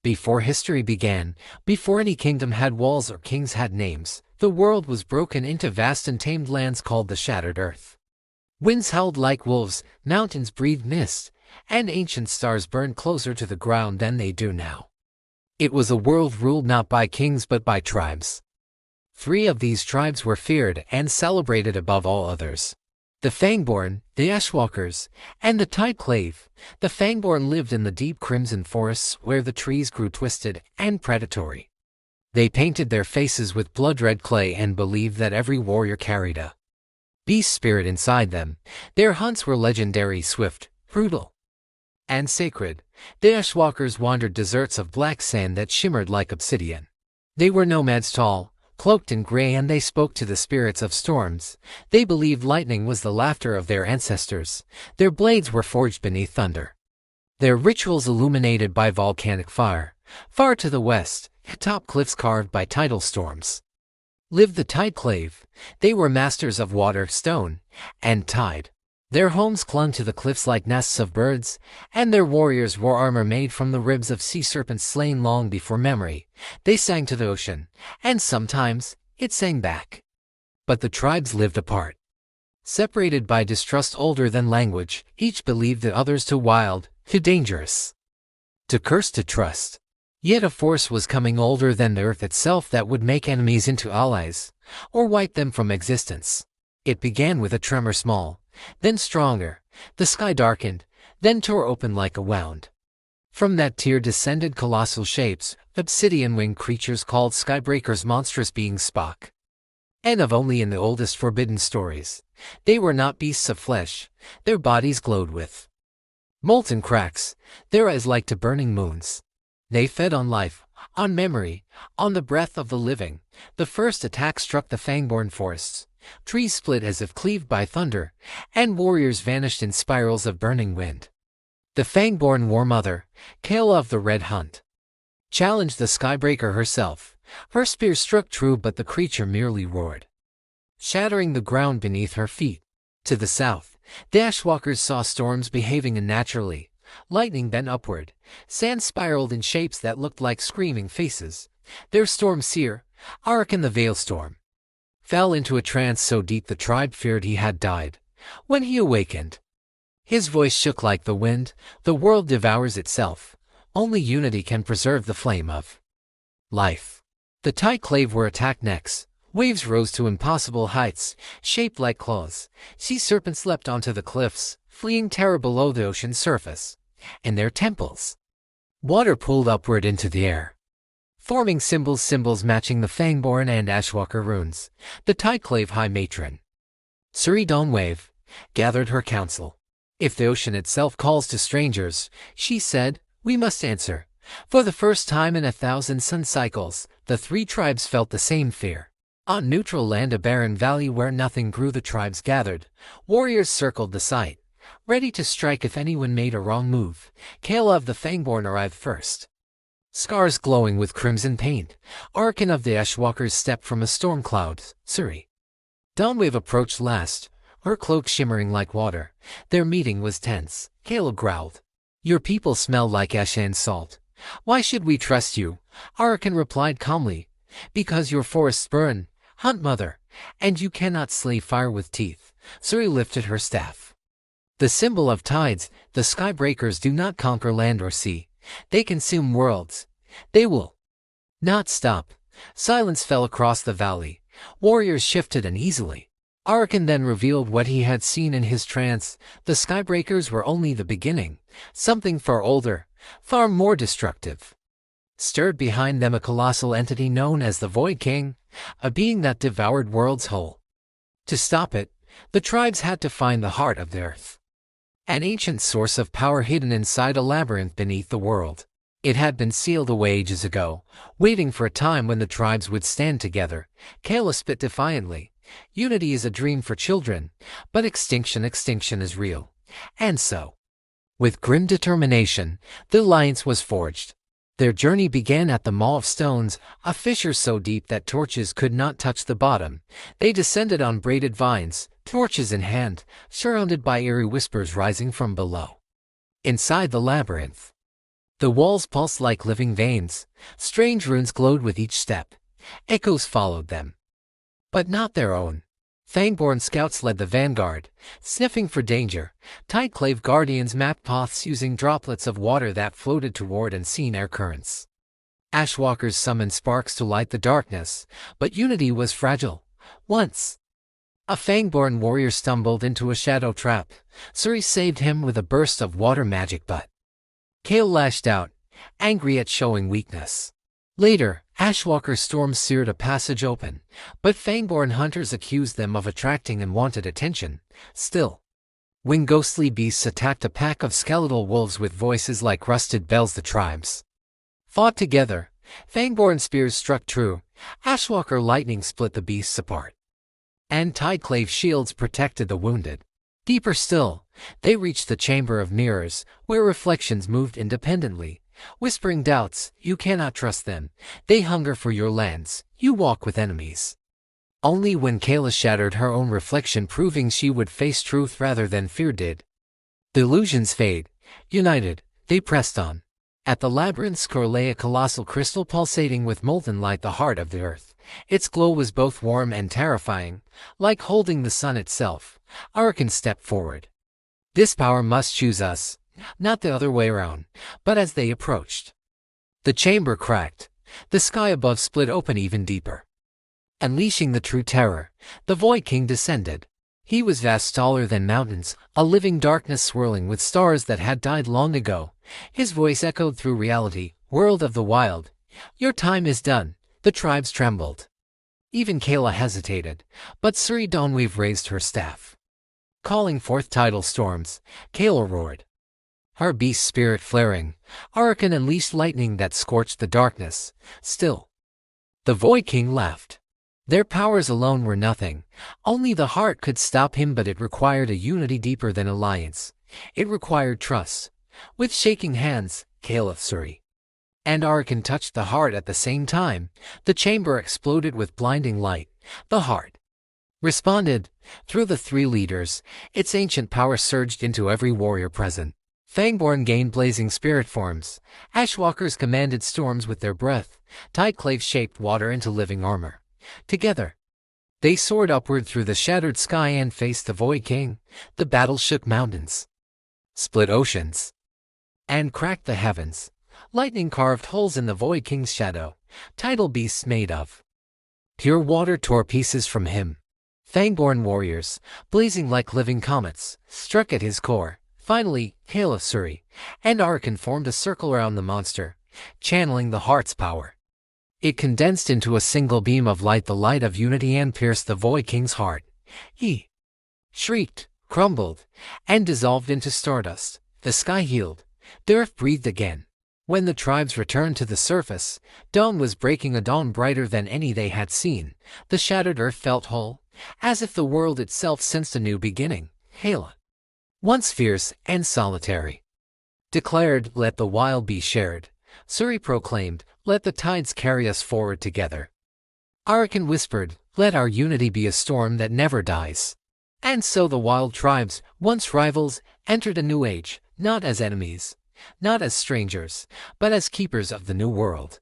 Before history began, before any kingdom had walls or kings had names, the world was broken into vast untamed lands called the Shattered Earth. Winds howled like wolves, mountains breathed mist, and ancient stars burned closer to the ground than they do now. It was a world ruled not by kings but by tribes. 3 of these tribes were feared and celebrated above all others: the Fangborn, the Ashwalkers, and the Tideclave. The Fangborn lived in the deep crimson forests where the trees grew twisted and predatory. They painted their faces with blood-red clay and believed that every warrior carried a beast spirit inside them. Their hunts were legendary, swift, brutal, and sacred. The Ashwalkers wandered deserts of black sand that shimmered like obsidian. They were nomads, tall, cloaked in gray, and they spoke to the spirits of storms. They believed lightning was the laughter of their ancestors. Their blades were forged beneath thunder, their rituals illuminated by volcanic fire. Far to the west, atop cliffs carved by tidal storms, lived the Tideclave. They were masters of water, stone, and tide. Their homes clung to the cliffs like nests of birds, and their warriors wore armor made from the ribs of sea serpents slain long before memory. They sang to the ocean, and sometimes it sang back. But the tribes lived apart, separated by distrust older than language. Each believed the others too wild, too dangerous, too cursed to trust. Yet a force was coming older than the earth itself that would make enemies into allies, or wipe them from existence. It began with a tremor, small, then stronger. The sky darkened, then tore open like a wound. From that tear descended colossal shapes, obsidian-winged creatures called skybreakers, monstrous beings spoke, and of only in the oldest forbidden stories. They were not beasts of flesh. Their bodies glowed with molten cracks, their eyes like to burning moons. They fed on life, on memory, on the breath of the living. The first attack struck the Fangborn forests. Trees split as if cleaved by thunder, and warriors vanished in spirals of burning wind. The Fangborn War Mother, Kayla of the Red Hunt, challenged the Skybreaker herself. Her spear struck true, but the creature merely roared, shattering the ground beneath her feet. To the south, the Ashwalkers saw storms behaving unnaturally. Lightning bent upward. Sand spiraled in shapes that looked like screaming faces. Their storm seer, Arkan the Veilstorm, fell into a trance so deep the tribe feared he had died. When he awakened, his voice shook like the wind. The world devours itself. Only unity can preserve the flame of life. The Tideclave were attacked next. Waves rose to impossible heights, shaped like claws. Sea serpents leapt onto the cliffs, fleeing terror below the ocean's surface. In their temples, water pulled upward into the air, forming symbols matching the Fangborn and Ashwalker runes. The Tideclave High Matron, Suri Dawnwave, gathered her council. If the ocean itself calls to strangers, she said, we must answer. For the first time in 1,000 sun cycles, the 3 tribes felt the same fear. On neutral land, a barren valley where nothing grew, the tribes gathered. Warriors circled the site, ready to strike if anyone made a wrong move. Kayla of the Fangborn arrived first, scars glowing with crimson paint. Arkan of the Ashwalkers stepped from a storm cloud. Suri Dawnwave approached last, her cloak shimmering like water. Their meeting was tense. Kayla growled, your people smell like ash and salt. Why should we trust you? Arkan replied calmly, because your forests burn, Hunt Mother, and you cannot slay fire with teeth. Suri lifted her staff, the symbol of tides. The Skybreakers do not conquer land or sea. They consume worlds. They will not stop. Silence fell across the valley. Warriors shifted uneasily. Arkan then revealed what he had seen in his trance. The Skybreakers were only the beginning. Something far older, far more destructive, stirred behind them, a colossal entity known as the Void King, a being that devoured worlds whole. To stop it, the tribes had to find the heart of the earth, an ancient source of power hidden inside a labyrinth beneath the world. It had been sealed away ages ago, waiting for a time when the tribes would stand together. Kayla spit defiantly, unity is a dream for children, but extinction is real. And so, with grim determination, the alliance was forged. Their journey began at the Maw of Stones, a fissure so deep that torches could not touch the bottom. They descended on braided vines, torches in hand, surrounded by eerie whispers rising from below. Inside the labyrinth, The walls pulsed like living veins. Strange runes glowed with each step. Echoes followed them, but not their own. Fangborn scouts led the vanguard, sniffing for danger. Tideclave guardians mapped paths using droplets of water that floated toward unseen air currents. Ashwalkers summoned sparks to light the darkness, but unity was fragile. Once, a Fangborn warrior stumbled into a shadow trap. Suri saved him with a burst of water magic, but Kale lashed out, angry at showing weakness. Later, Ashwalker storms seared a passage open, but Fangborn hunters accused them of attracting unwanted attention. Still, when ghostly beasts attacked a pack of skeletal wolves with voices like rusted bells, the tribes fought together. Fangborn spears struck true. Ashwalker lightning split the beasts apart, and Tideclave shields protected the wounded. Deeper still, they reached the Chamber of Mirrors, where reflections moved independently, whispering doubts. You cannot trust them. They hunger for your lands. You walk with enemies. Only when Kayla shattered her own reflection, proving she would face truth rather than fear, did the illusions fade. United, they pressed on. At the labyrinth's core lay a colossal crystal pulsating with molten light, the heart of the earth. Its glow was both warm and terrifying, like holding the sun itself. Arakan stepped forward. This power must choose us, not the other way around. But as they approached, the chamber cracked. The sky above split open even deeper. Unleashing the true terror, the Void King descended. He was vast, taller than mountains, a living darkness swirling with stars that had died long ago. His voice echoed through reality. World of the wild, your time is done. The tribes trembled. Even Kayla hesitated, but Suri Dawnweave raised her staff, calling forth tidal storms. Kayla roared, her beast spirit flaring. Arakan unleashed lightning that scorched the darkness. Still, the Void King laughed. Their powers alone were nothing. Only the heart could stop him, but it required a unity deeper than alliance. It required trust. With shaking hands, Kayla, Suri, and Arakan touched the heart at the same time. The chamber exploded with blinding light. The heart responded. Through the three leaders, its ancient power surged into every warrior present. Fangborn gained blazing spirit forms. Ashwalkers commanded storms with their breath. Tideclave shaped water into living armor. Together, they soared upward through the shattered sky and faced the Void King. The battle shook mountains, split oceans, and cracked the heavens. Lightning carved holes in the Void King's shadow. Tidal beasts made of pure water tore pieces from him. Fangborn warriors, blazing like living comets, struck at his core. Finally, Kayla, Suri, and Arakan formed a circle around the monster, channeling the heart's power. It condensed into a single beam of light, the light of unity, and pierced the Void King's heart. He shrieked, crumbled, and dissolved into stardust. The sky healed. The earth breathed again. When the tribes returned to the surface, dawn was breaking, a dawn brighter than any they had seen. The shattered earth felt whole, as if the world itself sensed a new beginning. Kayla, once fierce and solitary, declared, "Let the wild be shared." Suri proclaimed, "Let the tides carry us forward together." Arakan whispered, "Let our unity be a storm that never dies." And so the wild tribes, once rivals, entered a new age, not as enemies, not as strangers, but as keepers of the new world.